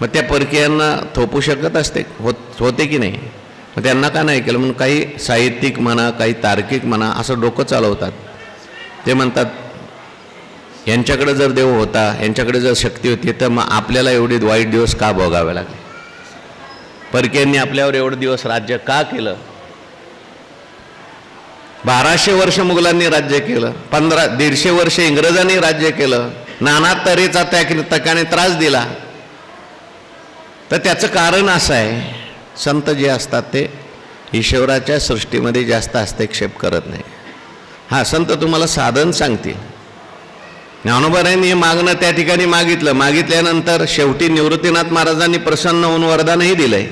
मग त्या परकीयांना थोपू शकत असते होते की नाही? मग त्यांना का नाही केलं? म्हणून काही साहित्यिक म्हणा, काही तार्किक म्हणा, असं डोकं चालवतात. ते म्हणतात यांच्याकडे जर देव होता, यांच्याकडे जर शक्ती होती, तर मग आपल्याला एवढे वाईट दिवस का भोगावे लागले? परकीयांनी आपल्यावर एवढे दिवस राज्य का केलं? 1200 वर्ष मुघलांनी राज्य केलं, 150 वर्ष इंग्रजांनी राज्य केलं, नाना तऱ्हेचा त्याने त्रास दिला. तर त्याचं कारण असं आहे, संत जे असतात ते ईश्वराच्या सृष्टीमध्ये जास्त हस्तक्षेप करत नाही. हां, संत तुम्हाला साधन सांगतील. ज्ञानोबारायांनी हे मागणं त्या ठिकाणी मागितल्यानंतर शेवटी निवृत्तीनाथ महाराजांनी प्रसन्न होऊन वरदानही दिलंय.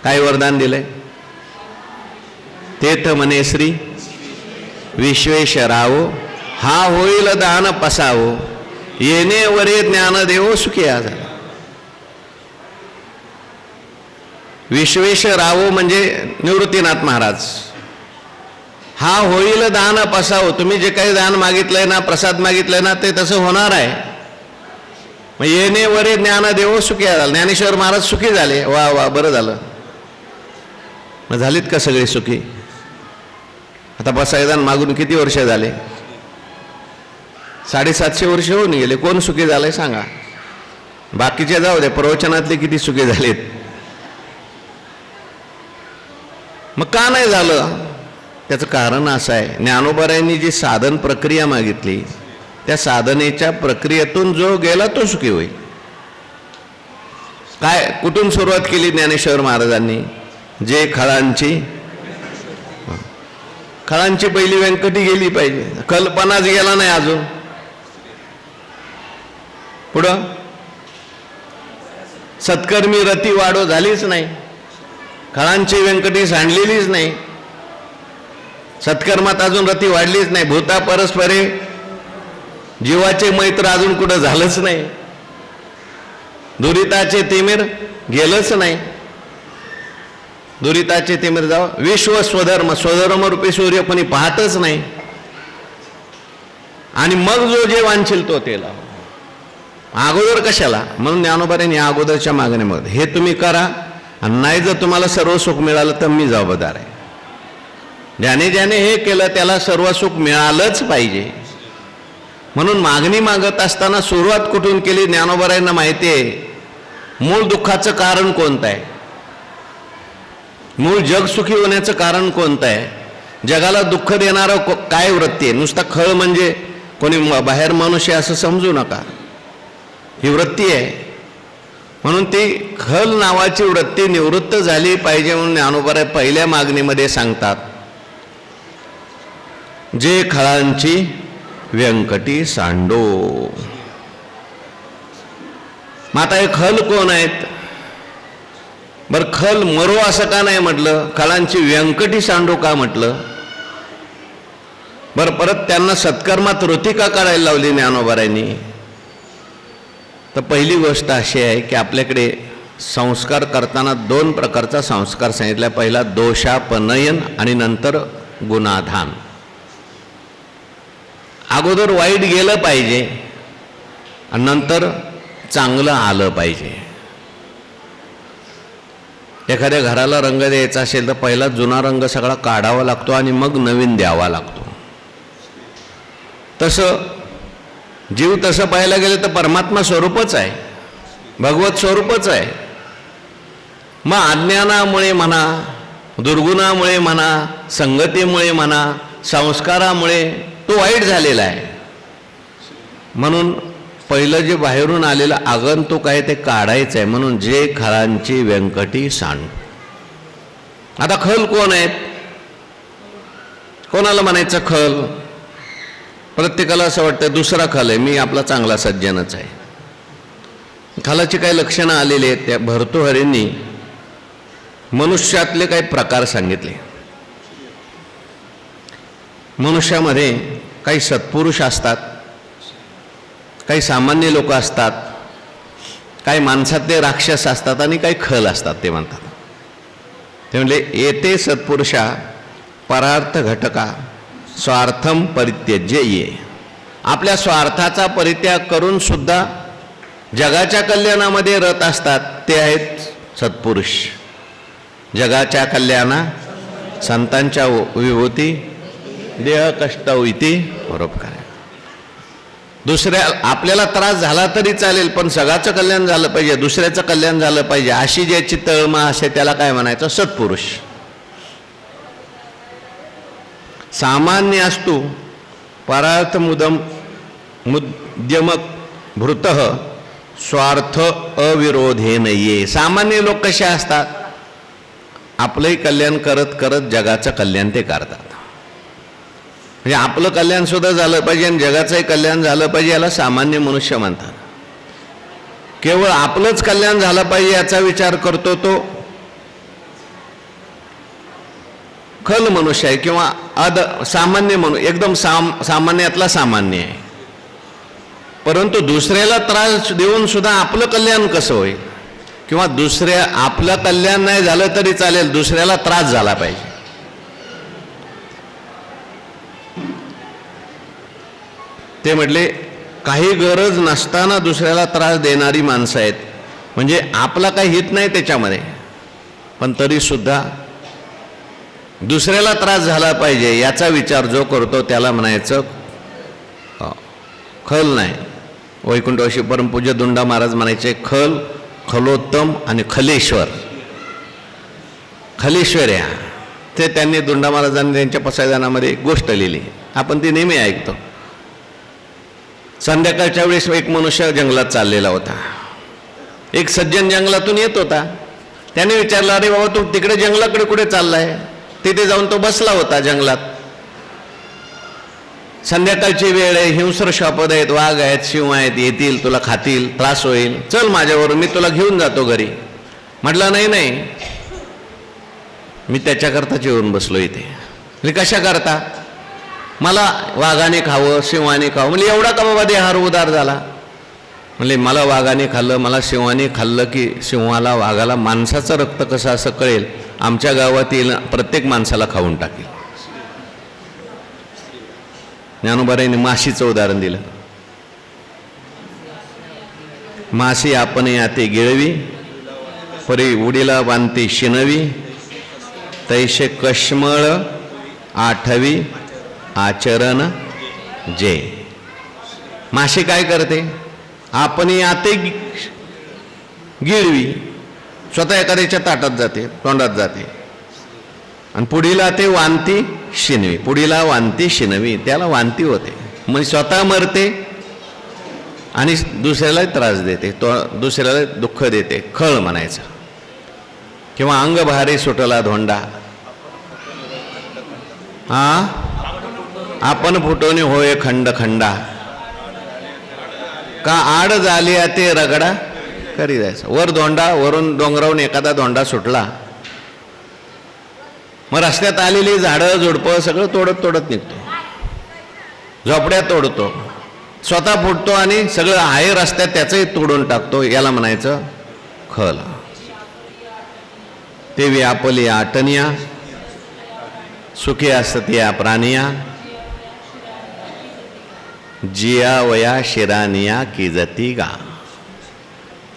काय वरदान दिलंय? तेथ म्हणे श्री विश्वेश्वरावो, हा होईल दान पसावो, येणे वरे ज्ञानदेवो सुखी झाला. विश्वेश्वरावो म्हणजे निवृत्तीनाथ महाराज. हा होईल दान पसावो, तुम्ही जे काही दान मागितलंय ना, प्रसाद मागितलंय ना, ते तसं होणार आहे. मग येणे वरे ज्ञानदेवो सुखी झाला. ज्ञानेश्वर महाराज सुखी झाले. वा वा, बरं झालं. मग झालीत का सगळे सुखी? आता पसायदान मागून किती वर्ष झाले? 750 वर्ष होऊन गेले. कोण सुखी झालंय सांगा? बाकीचे जाऊ दे, प्रवचनातले किती सुखी झालेत? मग का नाही झालं? त्याचं कारण असं आहे, ज्ञानोबारायांनी जी साधन प्रक्रिया मागितली, त्या साधनेच्या प्रक्रियेतून जो गेला तो सुखी होईल. काय, कुठून सुरुवात केली ज्ञानेश्वर महाराजांनी? जे खळांची पहिली व्यंकटी गेली पाहिजे. कल्पनाच गेला नाही अजून. पुढं सत्कर्मी रती वाढो झालीच नाही. खळांची व्यंकटी सांडलेलीच नाही. सत्कर्मात अजून रती वाढलीच नाही. भूता परस्परे जीवाचे मैत्र अजून कुठं झालंच नाही. दुरिताचे तिमिर गेलंच नाही. दुरिताचे तिमिर जाव विश्व स्वधर्म रूपी सूर्य कोणी पाहतच नाही. आणि मग जो जे वांछील तो ते लाव. अगोदर कशाला? म्हणून ज्ञानोबारांनी अगोदरच्या मागणीमध्ये हे तुम्ही करा, आणि नाही जर तुम्हाला सर्व सुख मिळालं तर मी जबाबदार आहे. ज्याने हे केलं त्याला सर्व सुख मिळालंच पाहिजे. म्हणून मागणी मागत असताना सुरुवात कुठून केली? ज्ञानोबारायांना माहिती आहे मूळ दुःखाचं कारण कोणतं आहे, मूळ जग सुखी होण्याचं कारण कोणतं आहे. जगाला दुःख देणारं काय वृत्ती आहे? नुसता खळ म्हणजे कोणी बाहेर मनुष्य असं समजू नका, ही वृत्ती आहे. म्हणून ती खल नावाची वृत्ती निवृत्त झाली पाहिजे. म्हणून ज्ञानोबाराय पहिल्या मागणीमध्ये सांगतात, जे खळांची व्यंकटी सांडो. मग आता हे खल कोण आहेत? बरं, खल मरो असं का नाही म्हटलं? खळांची व्यंकटी सांडो का म्हटलं? बरं, परत त्यांना सत्कर्मात रती का काढायला लावली ज्ञानोबारायांनी? तर पहिली गोष्ट अशी आहे की आपल्याकडे संस्कार करताना 2 प्रकारचा संस्कार सांगितला. पहिला दोषापनयन आणि नंतर गुणाधान. अगोदर वाईट गेलं पाहिजे आणि नंतर चांगलं आलं पाहिजे. एखाद्या घराला रंग द्यायचा असेल तर पहिला जुना रंग सगळा काढावा लागतो आणि मग नवीन द्यावा लागतो. तसं जीव तसं पाहायला गेलं तर परमात्मा स्वरूपच आहे, भगवत स्वरूपच आहे. मग अज्ञानामुळे म्हणा, दुर्गुणामुळे म्हणा, संगतीमुळे म्हणा, संस्कारामुळे तो वाईट झालेला आहे. म्हणून पहिलं जे बाहेरून आलेलं आगंतुक आहे ते काढायचं आहे. म्हणून जे खळांची व्यंकटी सांड. आता खल कोण आहेत? कोणाला म्हणायचं खल? प्रत्येकाला असं वाटतं दुसरा खल आहे, मी आपला चांगला सज्जनच आहे. खलाची काही लक्षणं आलेली आहेत. त्या भर्तृहरींनी मनुष्यातले काही प्रकार सांगितले. मनुष्यामध्ये काही सत्पुरुष असतात, काही सामान्य लोक असतात, काही माणसातले राक्षस असतात आणि काही खल असतात. ते म्हणतात, ते म्हणले येते सत्पुरुषा परार्थ घटका स्वार्थम परित्यज्य ये. आपल्या स्वार्थाचा परित्याग करून सुद्धा जगाच्या कल्याणामध्ये रत असतात ते आहेत सत्पुरुष. जगाच्या कल्याणा संतांच्या विभूती देह कष्ट इति परोपकार. दुसऱ्या आपल्याला त्रास झाला तरी चालेल पण सगळ्याचं कल्याण झालं पाहिजे, दुसऱ्याचं कल्याण झालं पाहिजे अशी ज्याची तळमळ असे त्याला काय म्हणायचं? सत्पुरुष. सामान्य असतो परार्थ मुद्यमक भृतः स्वार्थ अविरोधेनये. सामान्य लोक कसे असतात? आपलंही कल्याण करत करत जगाचं कल्याण ते करतात. म्हणजे आपलं कल्याण सुद्धा झालं पाहिजे आणि जगाचंही कल्याण झालं पाहिजे याला सामान्य मनुष्य म्हणतात. केवळ आपलंच कल्याण झालं पाहिजे याचा विचार करतो तो खल मनुष्य आहे किंवा सामान्य एकदम सामान्यातला सामान्य आहे. परंतु दुसऱ्याला त्रास देऊन सुद्धा आपलं कल्याण कसं होईल किंवा आपलं कल्याण नाही झालं तरी चालेल दुसऱ्याला त्रास झाला पाहिजे. ते म्हटले काही गरज नसताना दुसऱ्याला त्रास देणारी माणसं आहेत. म्हणजे आपला काही हित नाही त्याच्यामध्ये पण तरी सुद्धा दुसऱ्याला त्रास झाला पाहिजे याचा विचार जो करतो त्याला म्हणायचं खल नाही. वैकुंठवासी परमपूज्य दुंडा महाराज म्हणायचे खल, खलोत्तम आणि खलेश्वर. खलेश्वर या ते त्यांनी दुंडा महाराजांनी त्यांच्या पसायदानामध्ये एक गोष्ट लिहिली, आपण ती नेहमी ऐकतो. संध्याकाळच्या वेळेस एक मनुष्य जंगलात चाललेला होता. एक सज्जन जंगलातून येत होता. त्याने विचारलं, अरे बाबा तू तिकडे जंगलाकडे कुठे चाललाय? तिथे जाऊन तो बसला होता जंगलात. संध्याकाळची वेळ आहे, हिंस्र श्वापद आहेत, वाघ आहेत, शिव आहेत, येतील तुला खातील, त्रास होईल, चल माझ्यावर, मी तुला घेऊन जातो घरी. म्हटलं नाही नाही, मी त्याच्याकरताच येऊन बसलो इथे. मी कशा करता? मला वाघाने खावं, शिवाने खावं. म्हणजे एवढा का बाबा देहार उदार झाला? म्हणजे मला वाघाने खाल्लं, मला शिवाने खाल्लं की सिंहाला वाघाला माणसाचं रक्त कसं असं कळेल, आमच्या गावातील प्रत्येक माणसाला खाऊन टाकेल. ज्ञानोबारांनी माशीचं उदाहरण दिलं. माशी आपण याते गिळवी, परी उडीला बांधते शिनवी, तैसे कश्मळ आठवी आचरण जे. माशी काय करते? आपण याते गिळवी, स्वतः एखाद्याच्या ताटात जाते, तोंडात जाते आणि पुढीला ते वांती शिनवी, पुढीला वांती शिनवी, त्याला वांती होते म्हणजे स्वतः मरते आणि दुसऱ्याला त्रास देते, तो दुसऱ्याला दुःख देते. खळ म्हणायचं. किंवा अंग भारी सुटला धोंडा, आपण फुटवणे होय खंड खंडा, का आड झाली ते रगडा करी जायचं. वर धोंडा, वरून डोंगरावरून एखादा धोंडा सुटला, मग रस्त्यात आलेली झाडं झुडपं सगळं तोडत तोडत निघतो, झोपड्या तोडतो, स्वतः फुटतो आणि सगळं आहे रस्त्यात त्याचंही तोडून टाकतो. याला म्हणायचं खल. ते व्यापली आटनिया, सुखी असतिया प्राणिया, जिया वया शिरानिया की जती गा.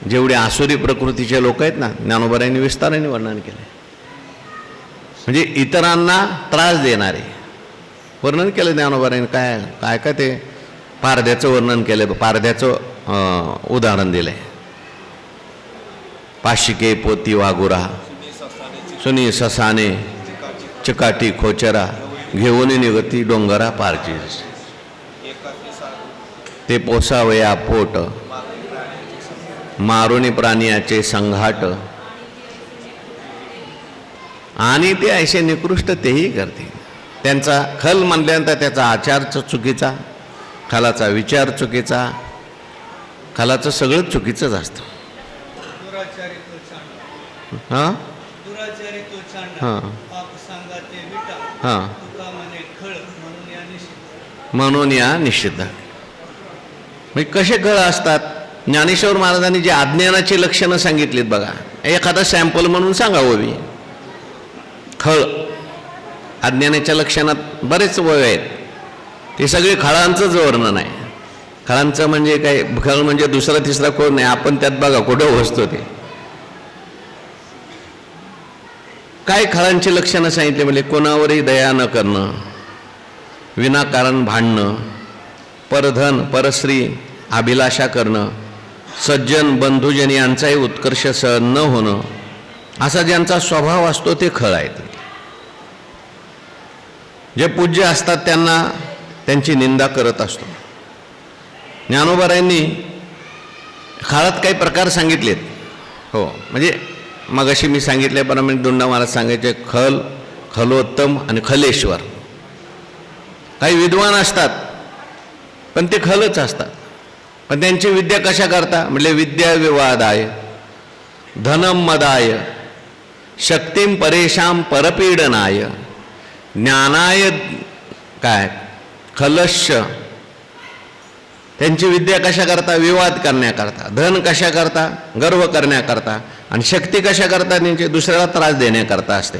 जेवढे आसुरी प्रकृतीचे लोक आहेत ना, ज्ञानोबारांनी विस्ताराने वर्णन केले. म्हणजे इतरांना त्रास देणारे वर्णन केलं ज्ञानोबारांनी. काय काय काय ते पारध्याचं वर्णन केलं, पारध्याचं उदाहरण दिलंय. पाशिके पोती वागुरा, सुनी ससाने चिकाटी खोचरा, घेऊन निगती डोंगरा पारची, ते पोसावया पोट, मारुनी प्राण्याचे संघाट. आणि ते असे निकृष्ट तेही करते. त्यांचा खल म्हणल्यानंतर त्याचा आचार चुकीचा, खलाचा विचार चुकीचा, खलाचं सगळं चुकीचंच असतं. हां हां हां म्हणून या निषिद्ध. म्हणजे कसे खळ असतात? ज्ञानेश्वर महाराजांनी जे अज्ञानाची लक्षणं सांगितलीत बघा, एखादा सॅम्पल म्हणून सांगावं मी. खळ अज्ञानाच्या लक्षणात बरेच वय आहेत, ते सगळे खळांचंच वर्णन आहे. खळांचं म्हणजे काय, खळ म्हणजे दुसरा तिसरा कोण नाही, आपण त्यात बघा कुठं बसतो ते. काय खळांची लक्षणं सांगितले म्हणजे कोणावरही दया न करणं, विनाकारण भांडणं, परधन परस्त्री अभिलाषा करणं, सज्जन बंधुजन यांचाही उत्कर्ष सहन न होणं, असा ज्यांचा स्वभाव असतो ते खळ आहेत. जे पूज्य असतात त्यांना त्यांची निंदा करत असतो. ज्ञानोबारायांनी खळात काही प्रकार सांगितलेत. हो, म्हणजे मगाशी मी सांगितल्याप्रमाणे दोंडा महाराज सांगायचे खल, खलोत्तम आणि खलेश्वर. काही विद्वान असतात पण ते खलच असतात. पण त्यांची विद्या कशा करता म्हणजे विद्या विवादाय धनम मदाय शक्तिम परेशाम परपीडनाय ज्ञानाय काय खलस्य. त्यांची विद्या कशा करता, विवाद करण्याकरता, धन कशा करता, गर्व करण्याकरता, आणि शक्ती कशा करता, त्यांची दुसऱ्याला त्रास देण्याकरता असते.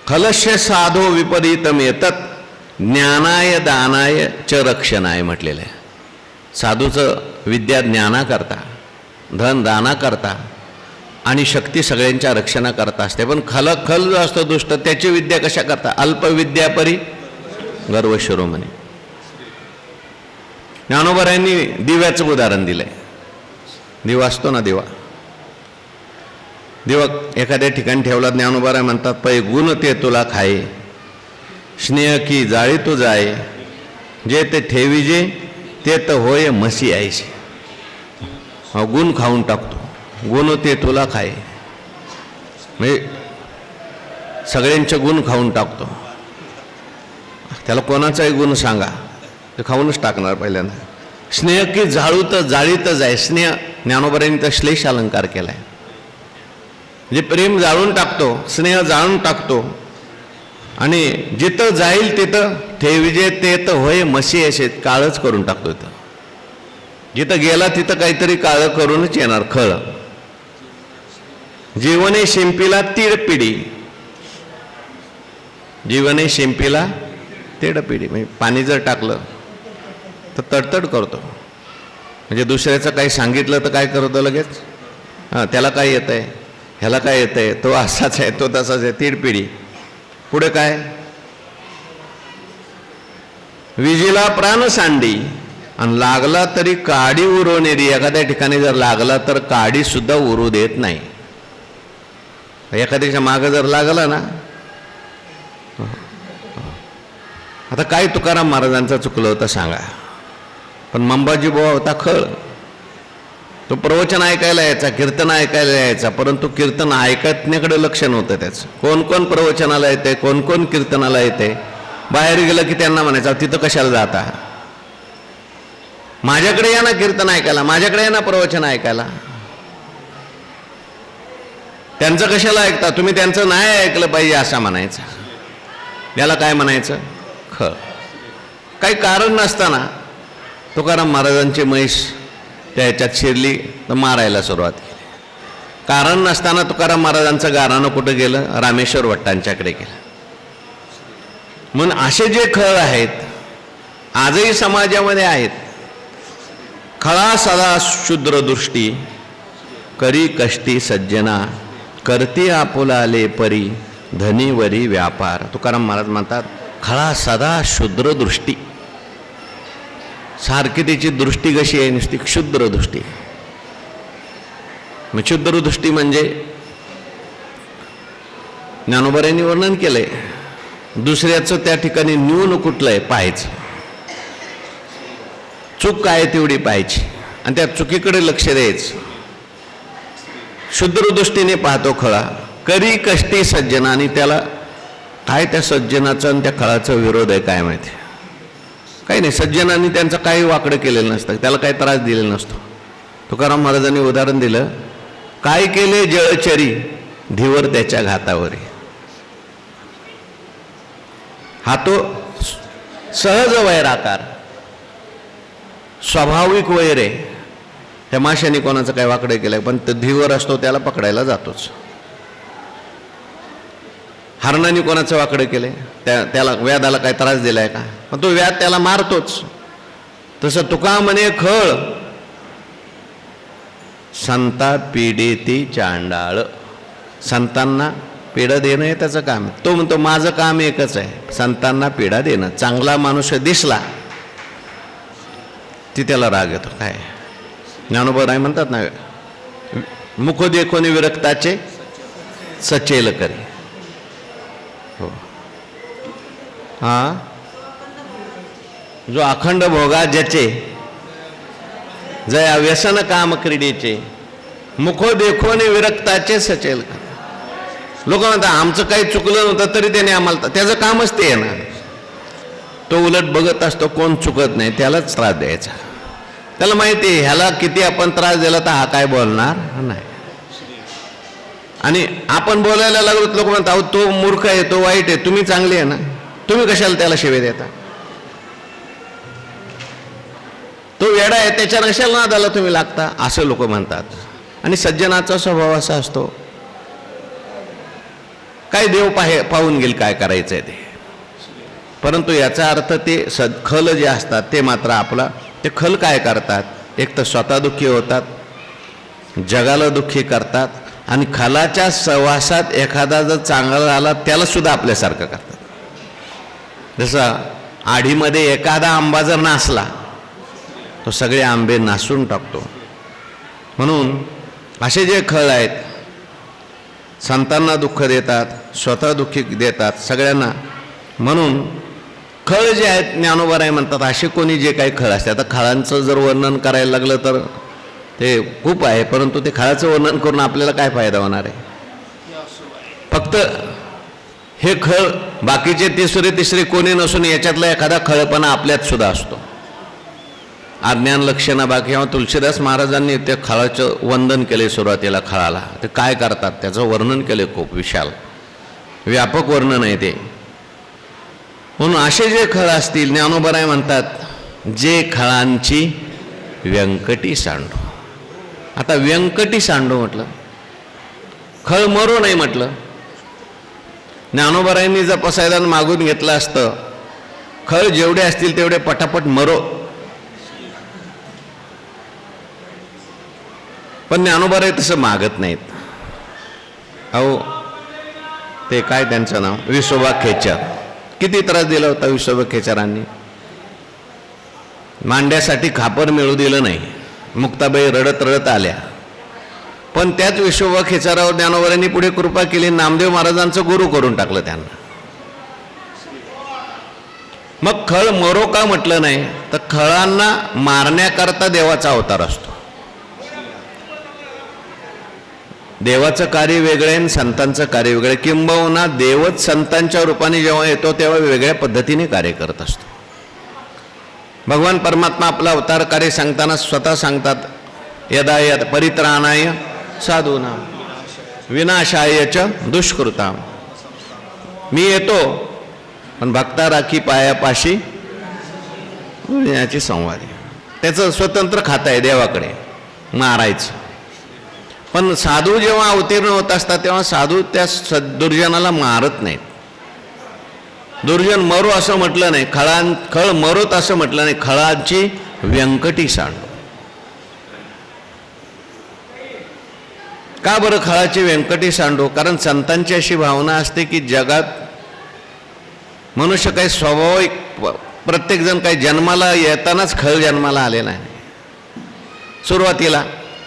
खलस्य साधो विपरीतम येतात ज्ञानाय दानाय च रक्षणाय म्हटलेलं आहे. साधूचं विद्या ज्ञानाकरता, धन दानाकरता आणि शक्ती सगळ्यांच्या रक्षणाकरता असते. पण खल जो असतो दुष्ट, त्याची विद्या कशा करता, अल्पविद्यापरी गर्व शिरोमणी. ज्ञानोबारायांनी दिव्याचं उदाहरण दिलंय. दिवा असतो ना, दिवा एखाद्या ठिकाणी ठेवला, ज्ञानोबाराय म्हणतात पै गुण ते तुला खाये स्नेह की जाळी तू जाय जे ते ठेवीजे ते तर होय म्हशी आईशी. गुण खाऊन टाकतो, गुण ते तुला खाये म्हणजे सगळ्यांचे गुण खाऊन टाकतो. त्याला कोणाचाही गुण सांगा ते खाऊनच टाकणार पहिल्यांदा. स्नेह की जाळीतच आहे. स्नेह ज्ञानोबारांनी तर श्लेष अलंकार केलाय. म्हणजे प्रेम जाळून टाकतो, स्नेह जाळून टाकतो, आणि जिथं जाईल तिथं ठेवीजे ते तर होय म्हशी असे काळच करून टाकतो. इथं जिथं गेला तिथं काहीतरी काळं करूनच येणार. खळ जीवने शिंपीला तीड पिढी, जीवने शिंपीला तीड पिढी म्हणजे पाणी जर टाकलं तर तडतड करतो. म्हणजे दुसऱ्याचं काही सांगितलं तर काय करतो लगेच, हां त्याला काय येतं आहे, ह्याला काय येतं आहे, तो असाच आहे, तो तसाच आहे, तीड पिढी. पुढे काय, विजीला प्राण सांडी आणि लागला तरी काडी उरवणारी. एखाद्या ठिकाणी जर लागला तर काडी सुद्धा उरू देत नाही. एखाद्याच्या मागं जर लागला ना, आता काय तुकाराम महाराजांचं चुकलं होतं सांगा. पण मंबाजी बुवा होता खळ. तो प्रवचन ऐकायला यायचा, कीर्तन ऐकायला यायचा, परंतु कीर्तन ऐकण्याकडे लक्ष नव्हतं त्याचं. कोण कोण प्रवचनाला येते, कोण कोण कीर्तनाला येते, बाहेर गेलं की त्यांना म्हणायचं तिथं कशाला जाता, माझ्याकडे या ना कीर्तन ऐकायला, माझ्याकडे या ना प्रवचन ऐकायला. त्यांचं कशाला ऐकता तुम्ही, त्यांचं नाही ऐकलं पाहिजे असं म्हणायचं. याला काय म्हणायचं, खळ. काही कारण नसताना तुकाराम महाराजांची म्हैस त्या ह्याच्यात शिरली तर मारायला सुरुवात केली. कारण नसताना तुकाराम महाराजांचं गारानं कुठं गेलं, रामेश्वर भट्टांच्याकडे गेलं. म्हणून असे जे खळ आहेत आजही समाजामध्ये आहेत. खळा सदा शुद्र दृष्टी करी कष्टी सज्जना करती आपुलाले परी धनीवरी व्यापार. तुकाराम महाराज म्हणतात खळा सदा शुद्र दृष्टी. सारखी त्याची दृष्टी कशी आहे, नुसती क्षुद्र दृष्टी. मग क्षुद्र दृष्टी म्हणजे ज्ञानोबारांनी वर्णन केलंय, दुसऱ्याचं त्या ठिकाणी न्यून कुठलंय पाहायचं, चूक काय तेवढी पाहायची आणि त्या चुकीकडे लक्ष द्यायचं. शुद्र दृष्टीने पाहतो खळा. करी कष्टी सज्जना, आणि त्याला काय त्या सज्जनाचा आणि त्या खळाचा विरोध आहे काय माहिती. काही नाही, सज्जनांनी त्यांचं काही वाकडं केलेलं नसतं, त्याला काही त्रास दिलेला नसतो. तुकाराम महाराजांनी उदाहरण दिलं, काय केले जळचरी धीवर त्याच्या घातावरी. हा तो सहज वैराकार, स्वाभाविक वैर आहे. त्या माशाने कोणाचं काय वाकडं केलंय पण तो धीवर असतो त्याला पकडायला जातोच. हरणाने कोणाचं वाकडं केलंय? त्याला व्याधाला काय त्रास दिलाय का? पण तो व्याध त्याला मारतोच. तसं तुका म्हणे खळ संता पीडिती चांडाळ. संतांना पीडा देणं हे त्याचं काम. तो म्हणतो माझं काम एकच आहे, संतांना पीडा देणं. चांगला मनुष्य दिसला ती त्याला राग येतो. काय ज्ञानोबा राय म्हणतात ना, मुख देखोनी विरक्ताचे सचेल करी. हो हा, जो अखंड भोगा ज्याचे जया व्यसन काम क्रीडेचे, मुखो देखोनी विरक्ताचे सचेल करी. लोक म्हणतात आमचं काही चुकलं नव्हतं तरी त्याने आम्हाला, त्याचं कामच ते आहे ना. तो उलट बघत असतो कोण चुकत नाही त्यालाच त्रास द्यायचा. त्याला माहिती आहे ह्याला किती आपण त्रास दिला तर हा काय बोलणार नाही. आणि आपण बोलायला लागलो लोक म्हणतात अहो तो मूर्ख आहे, तो वाईट आहे, तुम्ही चांगले आहे ना, तुम्ही कशाला त्याला शिवे देता? तो वेडा आहे त्याच्या नशाला नादाला तुम्ही लागता, असं लोक म्हणतात. आणि सज्जनाचा स्वभाव असा असतो, काय देव पाहून गेल काय करायचंय ते. परंतु याचा अर्थ ते खल जे असतात ते मात्र आपला, ते खल काय करतात? एक तर स्वतः दुःखी होतात, जगाला दुःखी करतात, आणि खलाच्या सहवासात एखादा जर चांगला झाला त्याला सुद्धा आपल्यासारखं करतात. जसं आढीमध्ये एखादा आंबा जर नासला तो सगळे आंबे नासून टाकतो. म्हणून असे जे खळ आहेत संतांना दुःख देतात, स्वतः दुःखी देतात सगळ्यांना. म्हणून खळ जे आहेत ज्ञानोबा म्हणतात असे कोणी जे काही खळ असते, आता खळांचं जर वर्णन करायला लागलं तर ते खूप आहे, परंतु ते खळाचं वर्णन करून आपल्याला काय फायदा होणार आहे? फक्त हे खळ बाकीचे तिसरे कोणी नसून याच्यातला एखादा खळपणा आपल्यात सुद्धा असतो. अज्ञान लक्षणा बाकी. किंवा तुलसीदास महाराजांनी त्या खळाचं वंदन केले सुरुवातीला. खळाला ते काय करतात त्याचं वर्णन केले, खूप विशाल व्यापक वर्णन आहे ते. म्हणून असे जे खळ असतील ज्ञानोबा म्हणतात जे खळांची व्यंकटी सांडो. आता व्यंकटी सांडो म्हटलं, खळ मरो नाही म्हटलं. ज्ञानोबारायांनी जर पसायदान मागून घेतलं असतं, खळ जेवढे असतील तेवढे पटापट मरो. पण ज्ञानोबाराय तसं मागत नाहीत. अहो ते काय त्यांचं नाव, विसोबा खेचर. किती त्रास दिला होता विसोबा खेचरांनी. मांड्यासाठी खापर मिळू दिलं नाही, मुक्ताबाई रडत रडत आल्या. पण त्याच विसोबा खेचरावर ज्ञानोबारांनी पुढे कृपा केली, नामदेव महाराजांचं गुरु करून टाकलं त्यांना. मग खळ मरो का म्हटलं नाही तर खळांना मारण्याकरता देवाचा अवतार असतो. देवाचं कार्य वेगळं आहे आणि संतांचं कार्य वेगळं आहे. किंबहुना देवच संतांच्या रूपाने जेव्हा येतो तेव्हा वेगळ्या पद्धतीने कार्य करत असतो. भगवान परमात्मा आपला अवतार कार्य सांगताना स्वतः सांगतात, यदा यद परित्राणाय साधूनां विनाशाय च दुष्कृतां. मी येतो पण भक्ता राखी पायापाशी याची संवाद. त्याचं स्वतंत्र खातं आहे देवाकडे मारायचं. पण साधू जेव्हा अवतीर्ण होत असतात तेव्हा साधू त्या दुर्जनाला मारत नाहीत. दुर्जन मरो असं म्हटलं नाही, खळ मरोत असं म्हटलं नाही, खळांची व्यंकटी सांडो. का बरं खळाची व्यंकटी सांडो? कारण संतांची अशी भावना असते की जगात मनुष्य काही स्वाभाविक, प्रत्येकजण काही जन्माला येतानाच खळ जन्माला आलेला आहे. सुरुवातीला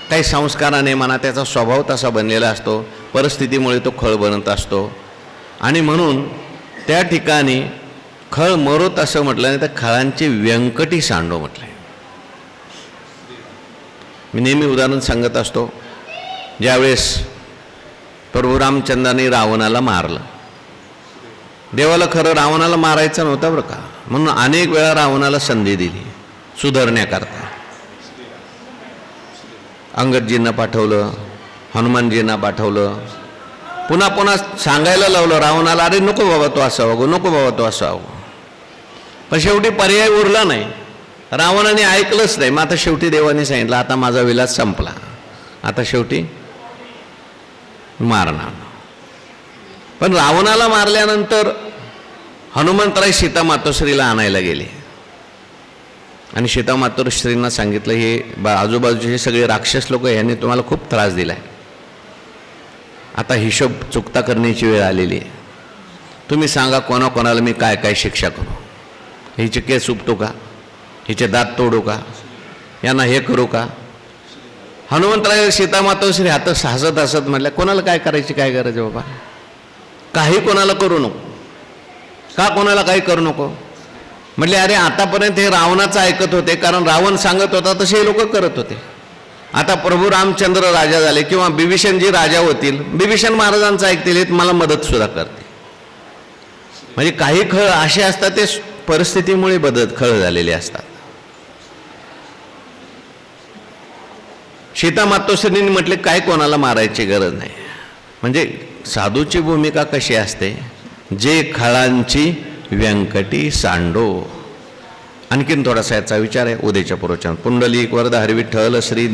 काही संस्काराने म्हणा त्याचा स्वभाव तसा बनलेला असतो, परिस्थितीमुळे तो खळ बनत असतो. आणि म्हणून त्या ठिकाणी खळ मरोत असं म्हटलं नाही तर खळांची व्यंकटी सांडो म्हटलंय. मी नेहमी उदाहरण सांगत असतो, ज्यावेळेस प्रभू रामचंद्राने रावणाला मारलं, देवाला खरं रावणाला मारायचं नव्हतं बरं का, म्हणून अनेक वेळा रावणाला संधी दिली सुधारण्याकरता. अंगदजींना पाठवलं, हनुमानजींना पाठवलं, पुन्हा पुन्हा सांगायला लावलं रावणाला, अरे नको बाबा तो असं वागू, नको बाबा तो असं वागू. पण शेवटी पर्याय उरला नाही, रावणाने ऐकलंच नाही. मग आता शेवटी देवाने सांगितलं आता माझा विलास संपला, आता शेवटी मारणार. पण रावणाला मारल्यानंतर हनुमंतराय सीता मातोश्रीला आणायला गेले आणि सीता मातोश्रींना सांगितलं, हे आजूबाजूचे सगळे राक्षस लोक यांनी तुम्हाला खूप त्रास दिलाय, आता हिशोब चुकता करण्याची वेळ आलेली आहे, तुम्ही सांगा कोणाकोणाला मी काय काय शिक्षा करू, हिचे केस उपटू का, हिचे दात तोडू का, यांना हे करू का. हनुमंतराय सीता मातोश्री हसत हसत म्हटल्या, कोणाला काय करायची काय गरज आहे बाबा, काही कोणाला करू नको. का कोणाला काही करू नको म्हटले, अरे आतापर्यंत हे रावणाचं ऐकत होते, कारण रावण सांगत होता तसे हे लोक करत होते. आता प्रभू रामचंद्र राजा झाले किंवा बिभीषणजी राजा होतील, बिभीषण महाराजांचं ऐकतील, हे मला मदत सुद्धा करते. म्हणजे काही खळ असे असतात ते परिस्थितीमुळे खळ झालेले असतात. सीता मातोश्रींनी म्हटले, काय कोणाला मारायची गरज नाही. म्हणजे साधूची भूमिका कशी असते, जे खळांची व्यंकटी सांडो. आणखीन थोडासा याचा विचार आहे उद्याच्या प्रवचनात. पुंडलिक वरद हरी विठ्ठल श्री